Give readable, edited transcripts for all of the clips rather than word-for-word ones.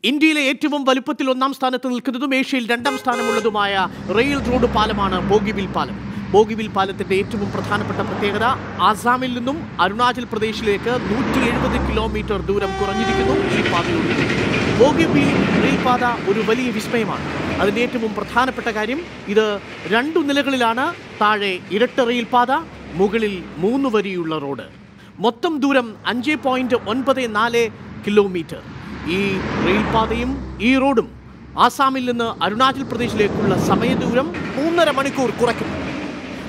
ഇന്ത്യയിലെ ഏറ്റവും വലുപ്പത്തിൽ ഒന്നാം സ്ഥാനത്ത് നിൽക്കുന്നതും ഏഷ്യയിൽ രണ്ടാം സ്ഥാനമുള്ളതുമായ റെയിൽ റോഡ് പാലമാണ് ബോഗിബീൽ പാലം. ബോഗിബീൽ പാലത്തിന്റെ ഏറ്റവും പ്രധാനപ്പെട്ട പ്രത്യേകത ആസാമിൽ നിന്നും അരുണാചൽ പ്രദേശിലേക്ക് 170 കിലോമീറ്റർ ദൂരം കുറഞ്ഞിരിക്കുന്നു ഈ പാതയിലൂടെ. ബോഗിബീൽ റെയിൽപാത ഒരു വലിയ വിസ്മയമാണ്. അതിൻ്റെ ഏറ്റവും പ്രധാനപ്പെട്ട കാര്യം ഇത് 2 നിലകളിലാണ്. താഴെ ഇരട്ട റെയിൽപാത, മുകളിൽ 3 വരിയുള്ള റോഡ്. മൊത്തം ദൂരം 5.94 കിലോമീറ്റർ. ഈ റെയിൽപാതയും ഈ റോഡും ആസാമിൽ നിന്ന് അരുണാചൽ പ്രദേശിലേക്കുള്ള സമയദൂരം 3.5 മണിക്കൂർ കുറയ്ക്കും.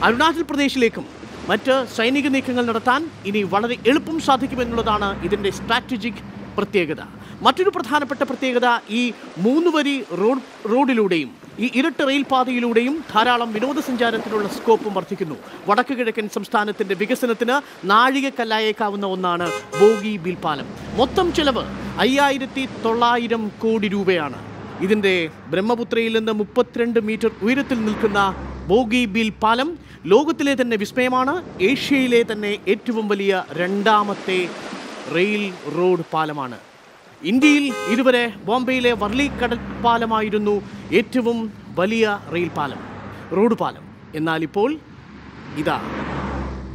അരുണാചൽ പ്രദേശിലേക്കും മറ്റ് സൈനിക നീക്കങ്ങൾ നടത്താൻ ഇനി വളരെ എളുപ്പം സാധിക്കുമെന്നുള്ളതാണ് ഇതിൻ്റെ സ്ട്രാറ്റജിക് പ്രത്യേകത. മറ്റൊരു പ്രധാനപ്പെട്ട പ്രത്യേകത ഈ 3 വരി റോഡിലൂടെയും ഈ ഇരട്ട റെയിൽപാതയിലൂടെയും ധാരാളം വിനോദസഞ്ചാരത്തിനുള്ള സ്കോപ്പും വർദ്ധിക്കുന്നു. വടക്ക് കിഴക്കൻ സംസ്ഥാനത്തിൻ്റെ വികസനത്തിന് നാഴികക്കല്ലായേക്കാവുന്ന ഒന്നാണ് ബോഗിബീൽ പാലം. മൊത്തം ചെലവ് 5900 കോടി രൂപയാണ്. ഇതിൻ്റെ ബ്രഹ്മപുത്രയിൽ നിന്ന് 32 മീറ്റർ ഉയരത്തിൽ നിൽക്കുന്ന ബോഗിബീൽ പാലം ലോകത്തിലെ തന്നെ വിസ്മയമാണ്. ഏഷ്യയിലെ തന്നെ ഏറ്റവും വലിയ 2ാമത്തെ റെയിൽ റോഡ് പാലമാണ്. ഇന്ത്യയിൽ ഇതുവരെ ബോംബെയിലെ വർലി കടൽ പാലമായിരുന്നു ഏറ്റവും വലിയ റെയിൽ പാലം, റോഡ് പാലം. എന്നാൽ ഇപ്പോൾ ഇതാ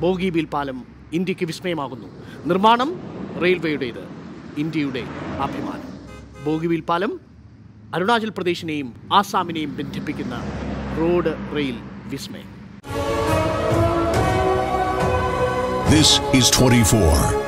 ബോഗിബീൽ പാലം ഇന്ത്യക്ക് വിസ്മയമാകുന്നു. നിർമ്മാണം റെയിൽവേയുടേത്, ഇന്ത്യയുടെ അഭിമാനം. ബോഗിബീൽ പാലം അരുണാചൽ പ്രദേശിനെയും ആസാമിനെയും ബന്ധിപ്പിക്കുന്ന റോഡ് റെയിൽ വിസ്മയം. This is 24.